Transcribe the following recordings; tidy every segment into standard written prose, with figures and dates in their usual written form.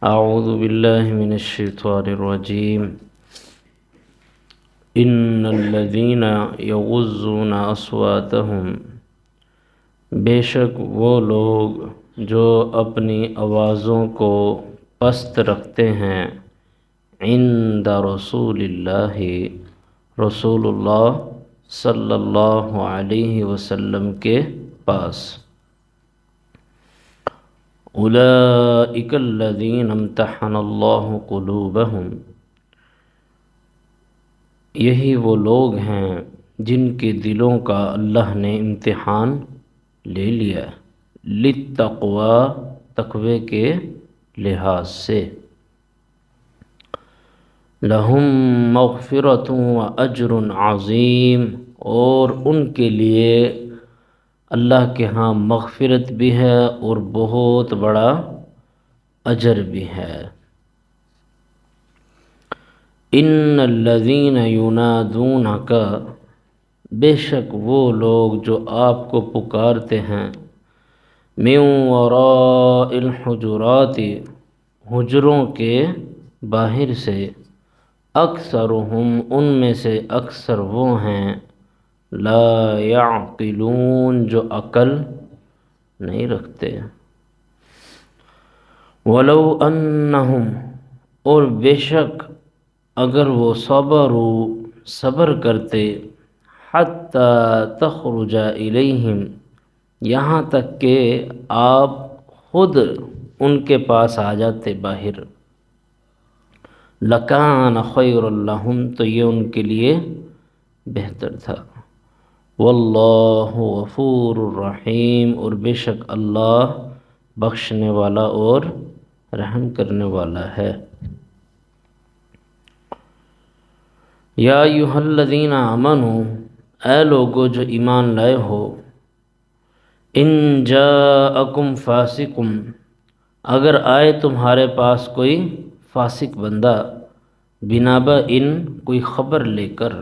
اعوذ باللہ من الشیطان الرجیم ان الذین یغضون اصواتهم، بے شک وہ لوگ جو اپنی آوازوں کو پست رکھتے ہیں، عند رسول اللہ، رسول اللہ صلی اللہ علیہ وسلم کے پاس، اولئک الذین امتحن اللہ قلوبہم، یہی وہ لوگ ہیں جن کے دلوں کا اللہ نے امتحان لے لیا، للتقوی، تقوی کے لحاظ سے، لہم مغفرۃ و اجر عظیم، اور ان کے لیے اللہ کے ہاں مغفرت بھی ہے اور بہت بڑا اجر بھی ہے۔ ان الذین ینادونک، بے شک وہ لوگ جو آپ کو پکارتے ہیں، من وراء الحجرات، حجروں کے باہر سے، اکثرہم، ان میں سے اکثر وہ ہیں، لا یعقلون، جو عقل نہیں رکھتے، ولو انہم، اور بے شک اگر وہ صبر کرتے، حتی تخرج الیہم، یہاں تک کہ آپ خود ان کے پاس آ جاتے باہر، لکان خیر لہم، تو یہ ان کے لیے بہتر تھا، واللہ غفور الرحیم، اور بے شک اللہ بخشنے والا اور رحم کرنے والا ہے۔ یا ایھا الذین آمنوا، اے لوگو جو ایمان لائے ہو، ان جاءکم فاسق، اگر آئے تمہارے پاس کوئی فاسق بندہ، بنبأ، کوئی خبر لے کر،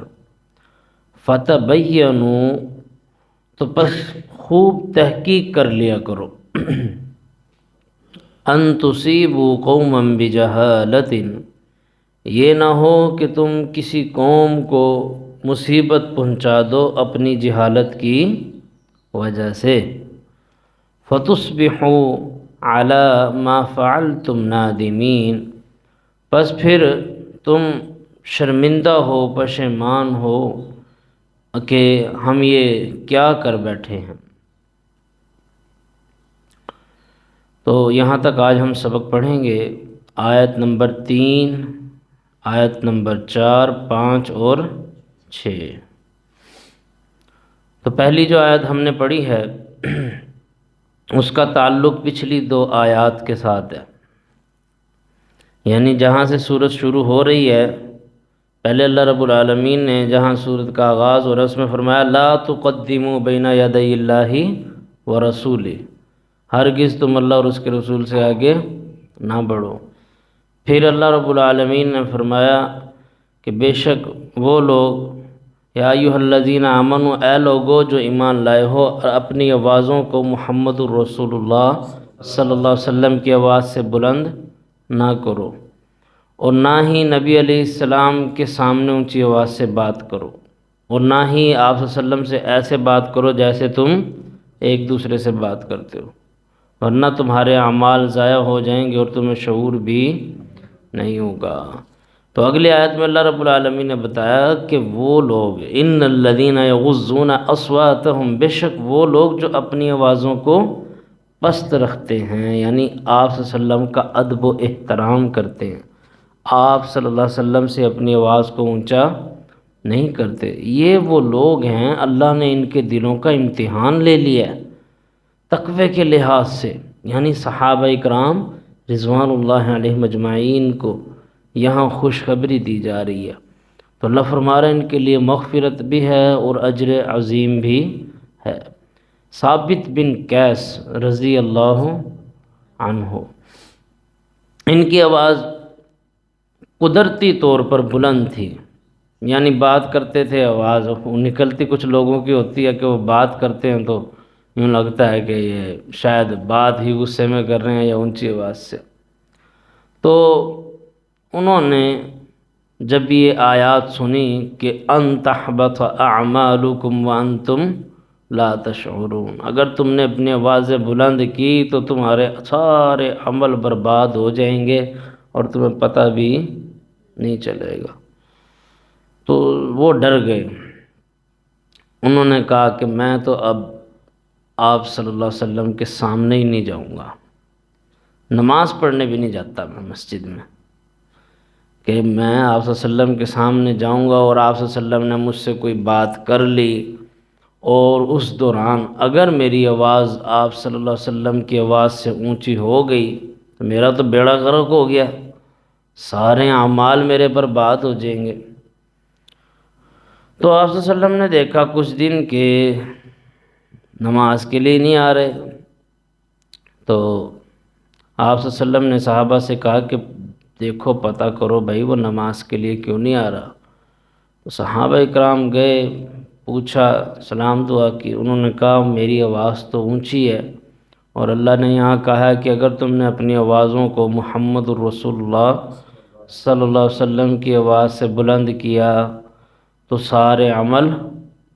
فتبینوا، تو پس خوب تحقیق کر لیا کرو، ان تصیبوا قوما بجہالۃ، یہ نہ ہو کہ تم کسی قوم کو مصیبت پہنچا دو اپنی جہالت کی وجہ سے، فتصبحوا علی ما فعلتم نادمین، پس پھر تم شرمندہ ہو، پشیمان ہو کہ ہم یہ کیا کر بیٹھے ہیں۔ تو یہاں تک آج ہم سبق پڑھیں گے، آیت نمبر 3، آیت نمبر 4، 5 اور 6۔ تو پہلی جو آیت ہم نے پڑھی ہے اس کا تعلق پچھلی 2 آیات کے ساتھ ہے، یعنی جہاں سے سورت شروع ہو رہی ہے، پہلے اللہ رب العالمین نے جہاں سورت کا آغاز اور اس میں فرمایا، لا تقدموا بین یدی اللہ ورسولہ، ہرگز تم اللہ اور اس کے رسول سے آگے نہ بڑھو۔ پھر اللہ رب العالمین نے فرمایا کہ بے شک وہ لوگ، یا ایھا الذین آمنوا، اے لوگو جو ایمان لائے ہو، اور اپنی آوازوں کو محمد الرسول اللہ صلی اللہ علیہ وسلم کی آواز سے بلند نہ کرو، اور نہ ہی نبی علیہ السلام کے سامنے اونچی آواز سے بات کرو، اور نہ ہی آپ صلی اللہ علیہ وسلم سے ایسے بات کرو جیسے تم ایک دوسرے سے بات کرتے ہو، ورنہ تمہارے اعمال ضائع ہو جائیں گے اور تمہیں شعور بھی نہیں ہوگا۔ تو اگلی آیت میں اللہ رب العالمین نے بتایا کہ وہ لوگ، ان الذین یغضون اصواتهم، بے شک وہ لوگ جو اپنی آوازوں کو پست رکھتے ہیں، یعنی آپ صلی اللہ علیہ وسلم کا ادب و احترام کرتے ہیں، آپ صلی اللہ علیہ وسلم سے اپنی آواز کو اونچا نہیں کرتے، یہ وہ لوگ ہیں اللہ نے ان کے دلوں کا امتحان لے لیا ہے تقوی کے لحاظ سے، یعنی صحابہ اکرام رضوان اللہ علیہم اجمعین کو یہاں خوشخبری دی جا رہی ہے۔ تو اللہ فرما رہا ہے ان کے لیے مغفرت بھی ہے اور اجر عظیم بھی ہے۔ ثابت بن قیس رضی اللہ عنہ، ان کی آواز قدرتی طور پر بلند تھی، یعنی بات کرتے تھے، آواز نکلتی کچھ لوگوں کی ہوتی ہے کہ وہ بات کرتے ہیں تو یوں لگتا ہے کہ یہ شاید بات ہی غصے میں کر رہے ہیں یا اونچی آواز سے۔ تو انہوں نے جب یہ آیات سنی کہ ان تحبط اعمالکم وانتم لا تشعرون، اگر تم نے اپنی آوازیں بلند کی تو تمہارے سارے عمل برباد ہو جائیں گے اور تمہیں پتہ بھی نہیں چلے گا۔ تو وہ ڈر گئے، انہوں نے کہا کہ میں تو اب آپ صلی اللہ علیہ وسلم کے سامنے ہی نہیں جاؤں گا، نماز پڑھنے بھی نہیں جاتا میں مسجد میں، کہ میں آپ صلی اللہ علیہ وسلم کے سامنے جاؤں گا اور آپ صلی اللہ علیہ وسلم نے مجھ سے کوئی بات کر لی اور اس دوران اگر میری آواز آپ صلی اللہ علیہ وسلم کی آواز سے اونچی ہو گئی تو میرا تو بیڑا غرق ہو گیا، سارے اعمال میرے برباد ہو جائیں گے۔ تو آپ صلی اللہ علیہ وسلم نے دیکھا کچھ دن کہ نماز کے لیے نہیں آ رہے، تو آپ صلی اللہ علیہ وسلم نے صحابہ سے کہا کہ دیکھو پتہ کرو بھائی وہ نماز کے لیے کیوں نہیں آ رہا۔ تو صحابہ اکرام گئے، پوچھا، سلام دعا کی، انہوں نے کہا میری آواز تو اونچی ہے اور اللہ نے یہاں کہا ہے کہ اگر تم نے اپنی آوازوں کو محمد الرسول اللہ صلی اللہ علیہ وسلم کی آواز سے بلند کیا تو سارے عمل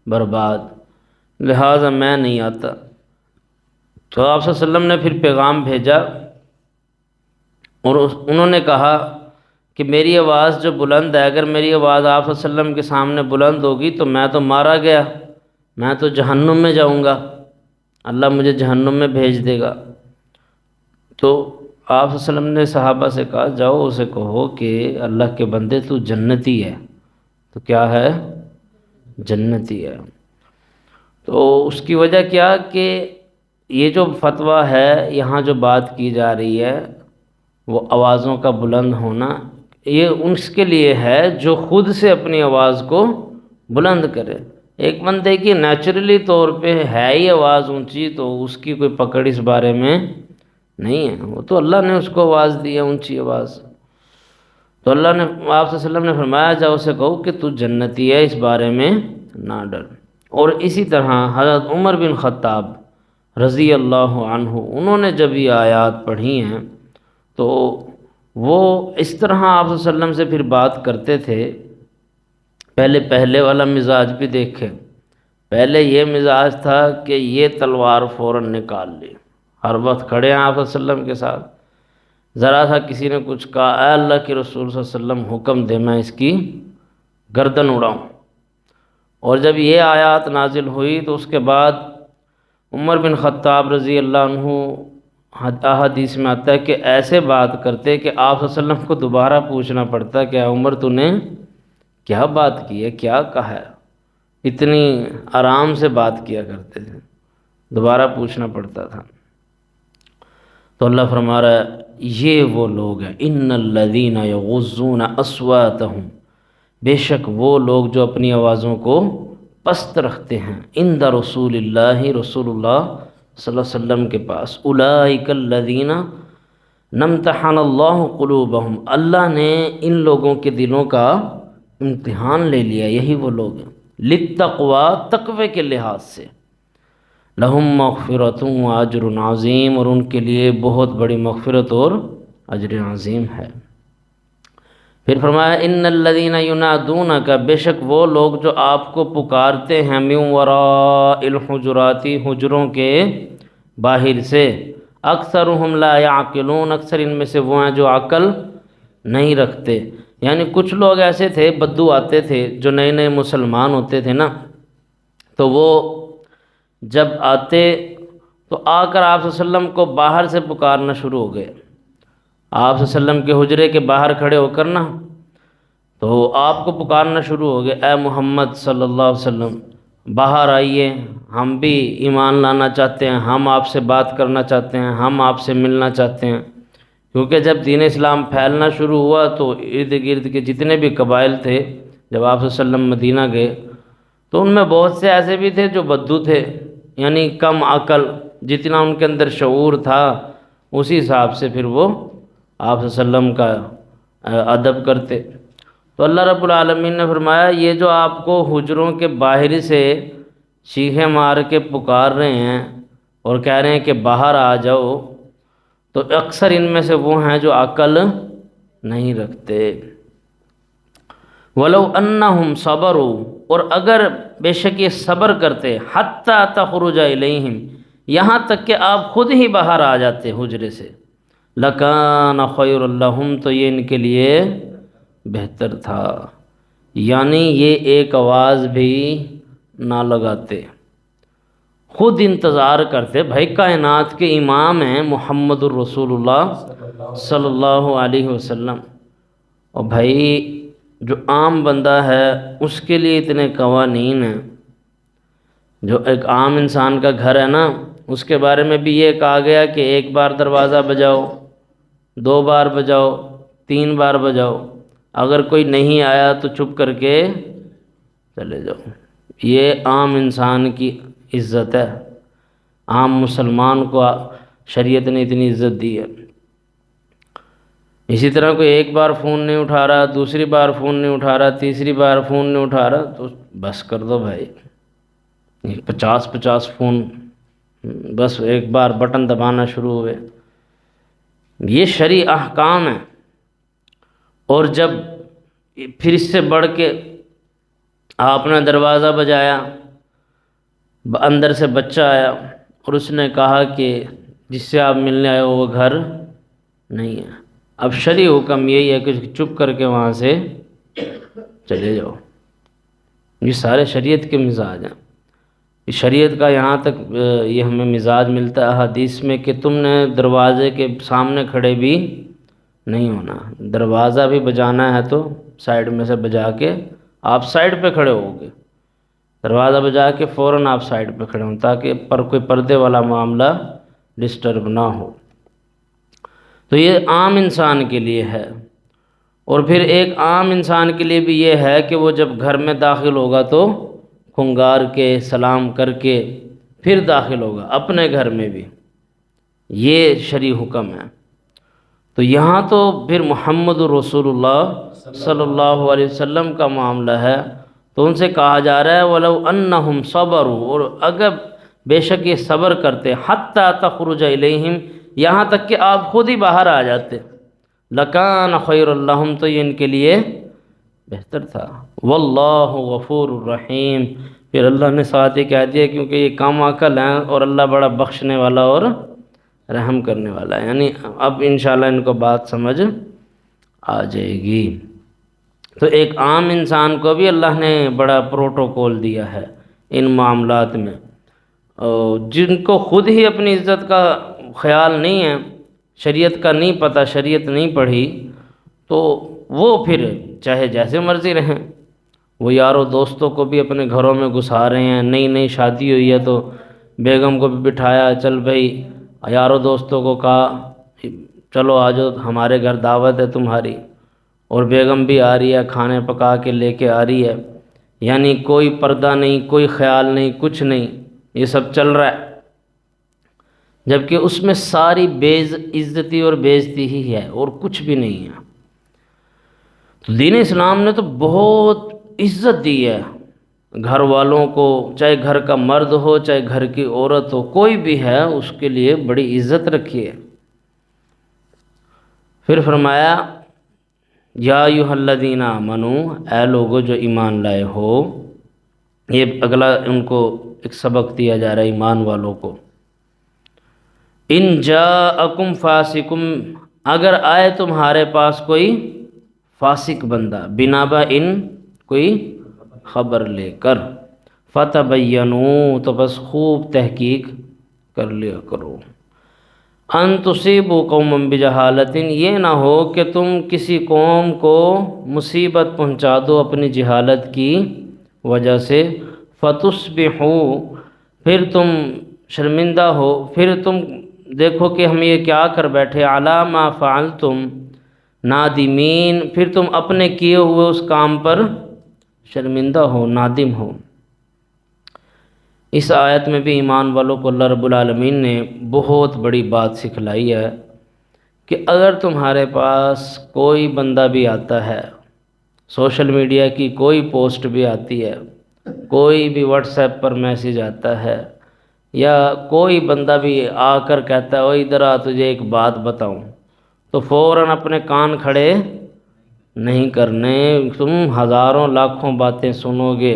برباد، لہٰذا میں نہیں آتا۔ تو آپ صلی اللہ علیہ وسلم نے پھر پیغام بھیجا اور انہوں نے کہا کہ میری آواز جو بلند ہے، اگر میری آواز آپ صلی اللہ علیہ وسلم کے سامنے بلند ہوگی تو میں تو مارا گیا، میں تو جہنم میں جاؤں گا، اللہ مجھے جہنم میں بھیج دے گا۔ تو آپ صلی اللہ علیہ وسلم نے صحابہ سے کہا جاؤ اسے کہو کہ اللہ کے بندے تو جنتی ہے، تو کیا ہے؟ جنتی ہے۔ تو اس کی وجہ کیا کہ یہ جو فتویٰ ہے یہاں جو بات کی جا رہی ہے وہ آوازوں کا بلند ہونا، یہ اس کے لیے ہے جو خود سے اپنی آواز کو بلند کرے۔ ایک بندے کی نیچرلی طور پہ ہے ہی آواز اونچی تو اس کی کوئی پکڑ اس بارے میں نہیں ہے، وہ تو اللہ نے اس کو آواز دی ہے اونچی آواز۔ تو اللہ نے، آپ صلی اللہ علیہ وسلم نے فرمایا جاؤ اسے کہو کہ تو جنتی ہے، اس بارے میں نہ ڈر۔ اور اسی طرح حضرت عمر بن خطاب رضی اللہ عنہ، انہوں نے جب یہ آیات پڑھی ہیں تو وہ اس طرح آپ صلی اللہ علیہ وسلم سے پھر بات کرتے تھے۔ پہلے والا مزاج بھی دیکھیں، پہلے یہ مزاج تھا کہ یہ تلوار فوراً نکال لی، ہر وقت کھڑے ہیں آپ صلی اللہ علیہ وسلم کے ساتھ، ذرا سا کسی نے کچھ کہا اے اللہ کے رسول صلی اللہ علیہ وسلم حکم دے میں اس کی گردن اڑاؤں۔ اور جب یہ آیات نازل ہوئی تو اس کے بعد عمر بن خطاب رضی اللہ عنہ، احادیث میں آتا ہے کہ ایسے بات کرتے کہ آپ صلی اللہ علیہ وسلم کو دوبارہ پوچھنا پڑتا کہ عمر تو نے کیا بات کی ہے، کیا کہا ہے، اتنی آرام سے بات کیا کرتے تھے، دوبارہ پوچھنا پڑتا تھا۔ تو اللہ فرما رہا ہے یہ وہ لوگ ہیں، ان الذین یغضون اصواتہم، بے شک وہ لوگ جو اپنی آوازوں کو پست رکھتے ہیں، عند رسول اللہ، رسول اللہ صلی اللہ علیہ وسلم کے پاس، اولئک الذین نمتحن اللہ قلوبہم، اللہ نے ان لوگوں کے دلوں کا امتحان لے لیا، یہی وہ لوگ ہیں، للتقوی، تقوی کے لحاظ سے، لہم مغفرۃ و اجر عظیم، اور ان کے لیے بہت بڑی مغفرت اور اجر عظیم ہے۔ پھر فرمایا ان الذین ینادونک، بے شک وہ لوگ جو آپ کو پکارتے ہیں، من وراء الحجرات، حجروں کے باہر سے، اکثرهم لا یعقلون، اکثر ان میں سے وہ ہیں جو عقل نہیں رکھتے۔ یعنی کچھ لوگ ایسے تھے، بدو آتے تھے جو نئے نئے مسلمان ہوتے تھے نا، تو وہ جب آتے تو آ کر آپ صلی اللہ علیہ وسلم کو باہر سے پکارنا شروع ہو گئے، آپ صلی اللہ علیہ وسلم کے حجرے کے باہر کھڑے ہو کر نا، تو آپ کو پکارنا شروع ہو گئے، اے محمد صلی اللہ علیہ وسلم باہر آئیے، ہم بھی ایمان لانا چاہتے ہیں، ہم آپ سے بات کرنا چاہتے ہیں، ہم آپ سے ملنا چاہتے ہیں۔ کیونکہ جب دین اسلام پھیلنا شروع ہوا تو ارد گرد کے جتنے بھی قبائل تھے، جب آپ صلی اللہ علیہ وسلم مدینہ گئے تو ان میں بہت سے ایسے بھی تھے جو بدو تھے، یعنی کم عقل، جتنا ان کے اندر شعور تھا اسی حساب سے پھر وہ آپ صلی اللہ علیہ وسلم کا ادب کرتے۔ تو اللہ رب العالمین نے فرمایا یہ جو آپ کو حجروں کے باہر سے چیخیں مار کے پکار رہے ہیں اور کہہ رہے ہیں کہ باہر آ جاؤ، تو اکثر ان میں سے وہ ہیں جو عقل نہیں رکھتے۔ ولو انہم صبروا، اور اگر بے شک یہ صبر کرتے، حتی تخرج الیہم، یہاں تک کہ آپ خود ہی باہر آ جاتے حجرے سے، لکان خیر لہم، تو یہ ان کے لیے بہتر تھا، یعنی یہ ایک آواز بھی نہ لگاتے، خود انتظار کرتے۔ بھائی کائنات کے امام ہیں محمد الرسول اللہ صلی اللہ علیہ وسلم، اور بھائی جو عام بندہ ہے اس کے لیے اتنے قوانین ہیں، جو ایک عام انسان کا گھر ہے نا، اس کے بارے میں بھی یہ کہا گیا کہ ایک بار دروازہ بجاؤ، 2 بار بجاؤ، 3 بار بجاؤ، اگر کوئی نہیں آیا تو چپ کر کے چلے جاؤ۔ یہ عام انسان کی عزت ہے، عام مسلمان کو شریعت نے اتنی عزت دی ہے۔ اسی طرح کوئی ایک بار فون نہیں اٹھا رہا، دوسری بار فون نہیں اٹھا رہا، تیسری بار فون نہیں اٹھا رہا، تو بس کر دو بھائی، 50 فون بس ایک بار بٹن دبانا شروع ہوئے۔ یہ شرعی احکام ہیں، اور جب پھر اس سے بڑھ کے آپ نے دروازہ بجایا، اندر سے بچہ آیا اور اس نے کہا کہ جس سے آپ ملنے آئے ہو وہ گھر نہیں ہے، اب شرعی حکم یہی ہے کہ چپ کر کے وہاں سے چلے جاؤ۔ یہ سارے شریعت کے مزاج ہیں، شریعت کا یہاں تک یہ ہمیں مزاج ملتا ہے حدیث میں کہ تم نے دروازے کے سامنے کھڑے بھی نہیں ہونا، دروازہ بھی بجانا ہے تو سائیڈ میں سے بجا کے آپ سائیڈ پہ کھڑے ہوگے، دروازہ بجا کے فوراً آپ سائیڈ پہ کھڑے ہوں تاکہ کوئی پردے والا معاملہ ڈسٹرب نہ ہو۔ تو یہ عام انسان کے لیے ہے، اور پھر ایک عام انسان کے لیے بھی یہ ہے کہ وہ جب گھر میں داخل ہوگا تو کھنگار کے سلام کر کے پھر داخل ہوگا اپنے گھر میں بھی، یہ شرعی حکم ہے۔ تو یہاں تو پھر محمد رسول اللہ صلی اللہ علیہ وسلم کا معاملہ ہے، تو ان سے کہا جا رہا ہے وَلَوْ أَنَّهُمْ صَبَرُوا، اور اگر بے شک یہ صبر کرتے، حَتَّى تَخْرُجَ إِلَيْهِمْ، یہاں تک کہ آپ خود ہی باہر آ جاتے، لَكَانَ خَيْرٌ لَهُمْ، تو یہ ان کے لیے بہتر تھا۔ وَاللَّهُ غَفُورٌ رَحِيمٌ، پھر اللہ نے ساتھ ہی کہہ دیا کیونکہ یہ کم عقل ہیں اور اللہ بڑا بخشنے والا اور رحم کرنے والا ہے، یعنی اب انشاءاللہ ان کو بات سمجھ آ جائے گی۔ تو ایک عام انسان کو بھی اللہ نے بڑا پروٹوکول دیا ہے ان معاملات میں، جن کو خود ہی اپنی عزت کا خیال نہیں ہے، شریعت کا نہیں پتہ، شریعت نہیں پڑھی، تو وہ پھر چاہے جیسے مرضی رہیں۔ وہ یاروں دوستوں کو بھی اپنے گھروں میں گھسا رہے ہیں، نئی نئی شادی ہوئی ہے تو بیگم کو بھی بٹھایا، چل بھائی، یاروں دوستوں کو کہا چلو آجو ہمارے گھر دعوت ہے تمہاری، اور بیگم بھی آ رہی ہے، کھانے پکا کے لے کے آ رہی ہے، یعنی کوئی پردہ نہیں، کوئی خیال نہیں، کچھ نہیں، یہ سب چل رہا ہے، جبکہ اس میں ساری بے عزتی اور بے عزتی ہی ہے اور کچھ بھی نہیں ہے۔ تو دین اسلام نے تو بہت عزت دی ہے گھر والوں کو، چاہے گھر کا مرد ہو چاہے گھر کی عورت ہو، کوئی بھی ہے اس کے لیے بڑی عزت رکھی ہے۔ پھر فرمایا یا ایھا الذین آمنوا، اے لوگو جو ایمان لائے ہو، یہ اگلا ان کو ایک سبق دیا جا رہا ہے ایمان والوں کو۔ ان جاءکم فاسقم، اگر آئے تمہارے پاس کوئی فاسق بندہ، بنبأ، کوئی خبر لے کر، فتبینوا، تو بس خوب تحقیق کر لیا کرو، ان تصیبوا قوما بجہالۃ، یہ نہ ہو کہ تم کسی قوم کو مصیبت پہنچا دو اپنی جہالت کی وجہ سے، فتصبحوا، پھر تم شرمندہ ہو، پھر تم دیکھو کہ ہم یہ کیا کر بیٹھے، علی ما فعلتم نادمین، پھر تم اپنے کیے ہوئے اس کام پر شرمندہ ہو، نادم ہو۔ اس آیت میں بھی ایمان والوں کو اللہ رب العالمین نے بہت بڑی بات سکھلائی ہے کہ اگر تمہارے پاس کوئی بندہ بھی آتا ہے، سوشل میڈیا کی کوئی پوسٹ بھی آتی ہے، کوئی بھی واٹس ایپ پر میسیج آتا ہے، یا کوئی بندہ بھی آ کر کہتا ہے او ادھر آ تجھے ایک بات بتاؤں، تو فوراً اپنے کان کھڑے نہیں کرنے. تم ہزاروں لاکھوں باتیں سنو گے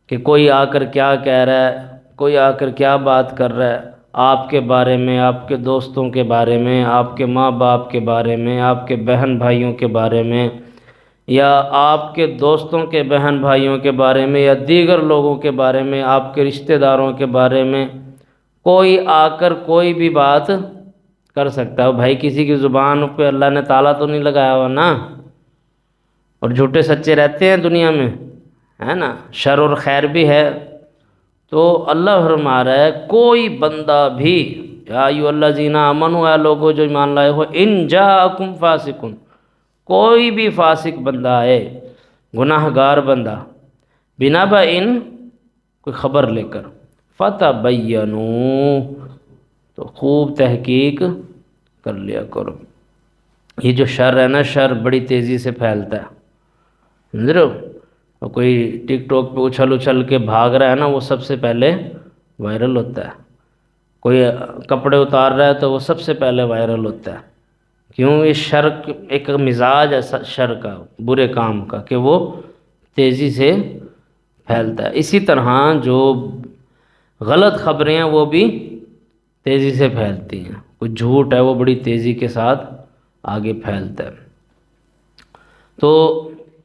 کہ کوئی آ کر کیا کہہ رہا ہے، کوئی آ کر کیا بات کر رہا ہے آپ کے بارے میں، آپ کے دوستوں کے بارے میں، آپ کے ماں باپ کے بارے میں، آپ کے بہن بھائیوں کے بارے میں، یا آپ کے دوستوں کے بہن بھائیوں کے بارے میں، یا دیگر لوگوں کے بارے میں، آپ کے رشتہ داروں کے بارے میں. کوئی آ کر کوئی بھی بات کر سکتا ہے. بھائی کسی کی زبان پہ اللہ نے تالا تو نہیں لگایا ہوا نا، اور جھوٹے سچے رہتے ہیں دنیا میں، ہے نا، شر اور خیر بھی ہے. تو اللہ فرما رہا ہے کوئی بندہ بھی، یا ایھا الذین آمنوا، اے لوگو جو ایمان لائے ہو، ان جاءکم فاسق، کوئی بھی فاسق بندہ آئے، گناہ گار بندہ، بنبأ، کوئی خبر لے کر، فتبینوا، تو خوب تحقیق کر لیا کرو. یہ جو شر ہے نا، شر بڑی تیزی سے پھیلتا ہے، سمجھ رہے ہو. اور کوئی ٹک ٹاک پہ اچھل اچھل کے بھاگ رہا ہے نا، وہ سب سے پہلے وائرل ہوتا ہے. کوئی کپڑے اتار رہا ہے تو وہ سب سے پہلے وائرل ہوتا ہے. کیوں؟ یہ شر ایک مزاج ہے شر کا، برے کام کا، کہ وہ تیزی سے پھیلتا ہے. اسی طرح جو غلط خبریں ہیں وہ بھی تیزی سے پھیلتی ہیں. کوئی جھوٹ ہے وہ بڑی تیزی کے ساتھ آگے پھیلتا ہے. تو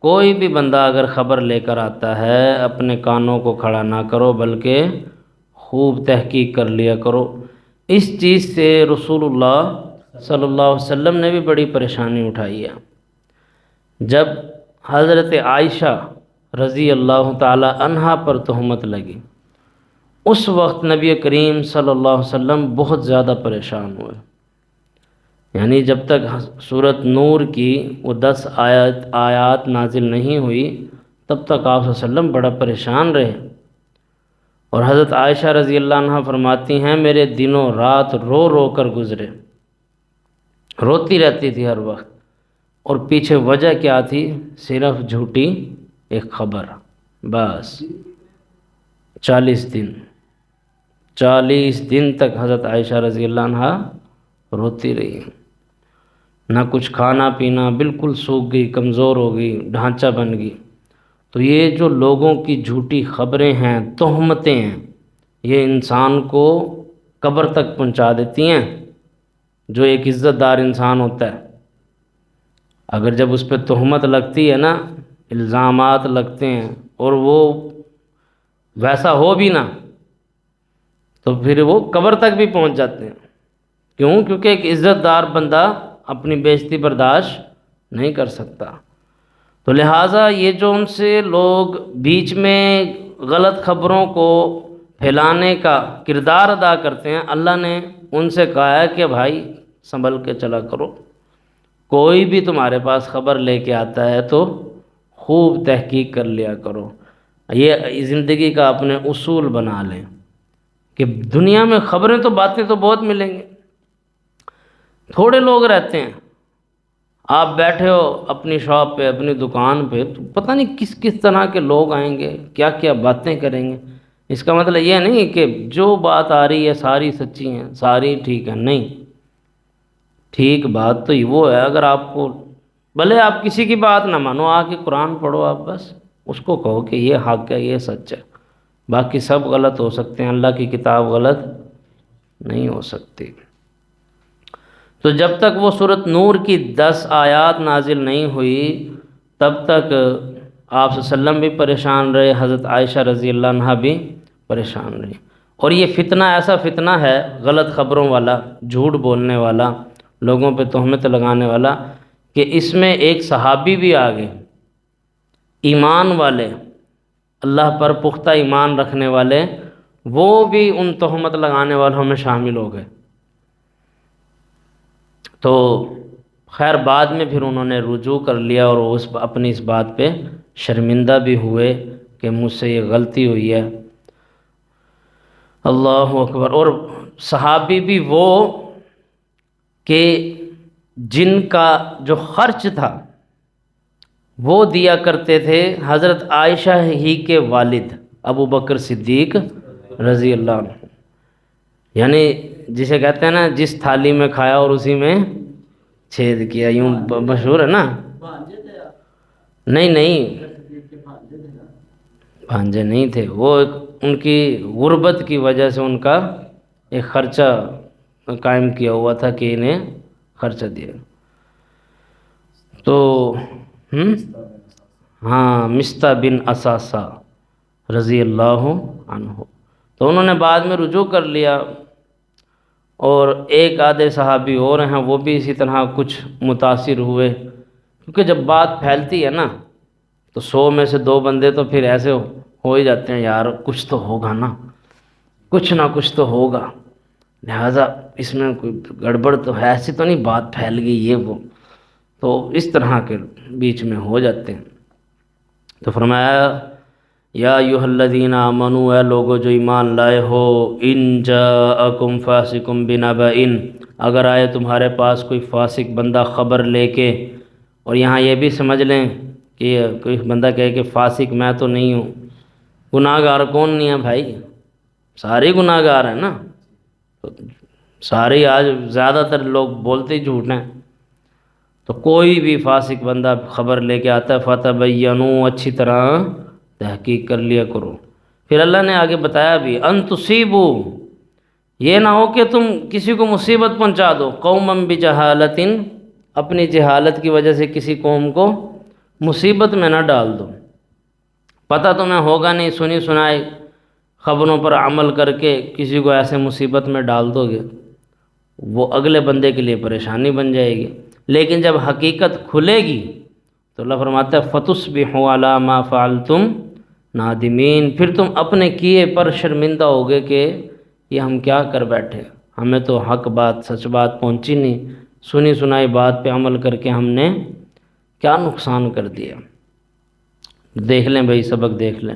کوئی بھی بندہ اگر خبر لے کر آتا ہے، اپنے کانوں کو کھڑا نہ کرو، بلکہ خوب تحقیق کر لیا کرو. اس چیز سے رسول اللہ صلی اللہ علیہ وسلم نے بھی بڑی پریشانی اٹھائی ہے. جب حضرت عائشہ رضی اللہ تعالی عنہا پر تہمت لگی، اس وقت نبی کریم صلی اللہ علیہ وسلم بہت زیادہ پریشان ہوئے. یعنی جب تک سورۃ نور کی وہ 10 آیات نازل نہیں ہوئی، تب تک آپ صلی اللہ علیہ وسلم بڑا پریشان رہے. اور حضرت عائشہ رضی اللہ عنہا فرماتی ہیں میرے دنوں رات رو رو کر گزرے، روتی رہتی تھی ہر وقت. اور پیچھے وجہ کیا تھی؟ صرف جھوٹی ایک خبر. بس 40 دن تک حضرت عائشہ رضی اللہ عنہا روتی رہی. نہ کچھ کھانا پینا، بالکل سوکھ گئی، کمزور ہو گئی، ڈھانچہ بن گئی. تو یہ جو لوگوں کی جھوٹی خبریں ہیں، تہمتیں ہیں، یہ انسان کو قبر تک پہنچا دیتی ہیں. جو ایک عزت دار انسان ہوتا ہے، اگر جب اس پہ تہمت لگتی ہے نا، الزامات لگتے ہیں، اور وہ ویسا ہو بھی نہ، تو پھر وہ قبر تک بھی پہنچ جاتے ہیں. کیوں؟ کیونکہ ایک عزت دار بندہ اپنی بے عزتی برداشت نہیں کر سکتا. تو لہٰذا یہ جو ان سے لوگ بیچ میں غلط خبروں کو پھیلانے کا کردار ادا کرتے ہیں، اللہ نے ان سے کہا ہے کہ بھائی سنبھل کے چلا کرو. کوئی بھی تمہارے پاس خبر لے کے آتا ہے تو خوب تحقیق کر لیا کرو. یہ زندگی کا اپنے اصول بنا لیں کہ دنیا میں خبریں تو، باتیں تو بہت ملیں گی. تھوڑے لوگ رہتے ہیں. آپ بیٹھے ہو اپنی شاپ پہ، اپنی دکان پہ، تو پتہ نہیں کس کس طرح کے لوگ آئیں گے، کیا کیا باتیں کریں گے. اس کا مطلب یہ نہیں کہ جو بات آ رہی ہے ساری سچی ہیں، ساری ٹھیک ہے. نہیں، ٹھیک بات تو وہ ہے، اگر آپ کو بھلے آپ کسی کی بات نہ مانو، آ کے قرآن پڑھو، آپ بس اس کو کہو کہ یہ حق ہے، یہ سچ ہے. باقی سب غلط ہو سکتے ہیں، اللہ کی کتاب غلط نہیں ہو سکتی. تو جب تک وہ سورۃ نور کی 10 آیات نازل نہیں ہوئی، تب تک آپ صلی اللہ علیہ وسلم بھی پریشان رہے، حضرت عائشہ رضی اللہ عنہا بھی پریشان رہی. اور یہ فتنہ ایسا فتنہ ہے، غلط خبروں والا، جھوٹ بولنے والا، لوگوں پہ تہمت لگانے والا، کہ اس میں ایک صحابی بھی آ گئے، ایمان والے، اللہ پر پختہ ایمان رکھنے والے، وہ بھی ان تہمت لگانے والوں میں شامل ہو گئے. تو خیر بعد میں پھر انہوں نے رجوع کر لیا، اور اپنی اس بات پہ شرمندہ بھی ہوئے کہ مجھ سے یہ غلطی ہوئی ہے. اللہ اکبر. اور صحابی بھی وہ کہ جن کا جو خرچ تھا وہ دیا کرتے تھے حضرت عائشہ ہی کے والد ابو بکر صدیق رضی اللہ عنہ. یعنی جسے کہتے ہیں نا، جس تھالی میں کھایا اور اسی میں چھید کیا، یوں مشہور ہے نا. نہیں نہیں، بھانجے نہیں تھے وہ، ان کی غربت کی وجہ سے ان کا ایک خرچہ قائم کیا ہوا تھا کہ انہیں خرچہ دیا. تو ہاں، مستہ بن اساسہ رضی اللہ عنہ، تو انہوں نے بعد میں رجوع کر لیا. اور ایک آدھے صحابی اور ہیں وہ بھی اسی طرح کچھ متاثر ہوئے، کیونکہ جب بات پھیلتی ہے نا تو 100 میں سے 2 بندے تو پھر ایسے ہو ہی جاتے ہیں، یار کچھ تو ہوگا نا، کچھ نہ کچھ تو ہوگا، لہٰذا اس میں کوئی گڑبڑ تو ہے، ایسی تو نہیں بات پھیل گئی یہ وہ، تو اس طرح کے بیچ میں ہو جاتے ہیں. تو فرمایا یا ایھا الذین آمنوا، اے لوگو جو ایمان لائے ہو، ان جاءکم فاسق بنبأ، اگر آئے تمہارے پاس کوئی فاسق بندہ خبر لے کے. اور یہاں یہ بھی سمجھ لیں کہ کوئی بندہ کہے کہ فاسق میں تو نہیں ہوں، گناہ گار کون نہیں ہے بھائی، سارے گناہ گار ہیں نا، سارے آج زیادہ تر لوگ بولتے ہی جھوٹ ہیں. تو کوئی بھی فاسق بندہ خبر لے کے آتا ہے فتبینوا، اچھی طرح تحقیق کر لیا کرو. پھر اللہ نے آگے بتایا بھی ان تصیبوا، یہ نہ ہو کہ تم کسی کو مصیبت پہنچا دو، قوما بجہالۃ، اپنی جہالت کی وجہ سے کسی قوم کو مصیبت میں نہ ڈال دو. پتہ تمہیں ہوگا نہیں، سنی سنائی خبروں پر عمل کر کے کسی کو ایسے مصیبت میں ڈال دو گے، وہ اگلے بندے کے لیے پریشانی بن جائے گی. لیکن جب حقیقت کھلے گی تو اللہ فرماتا ہے فَتُصْبِحُوا عَلَىٰ مَا فَعَلْتُمْ نادمین، پھر تم اپنے کیے پر شرمندہ ہوگے کہ یہ ہم کیا کر بیٹھے، ہمیں تو حق بات سچ بات پہنچی نہیں، سنی سنائی بات پہ عمل کر کے ہم نے کیا نقصان کر دیا. دیکھ لیں بھائی، سبق دیکھ لیں.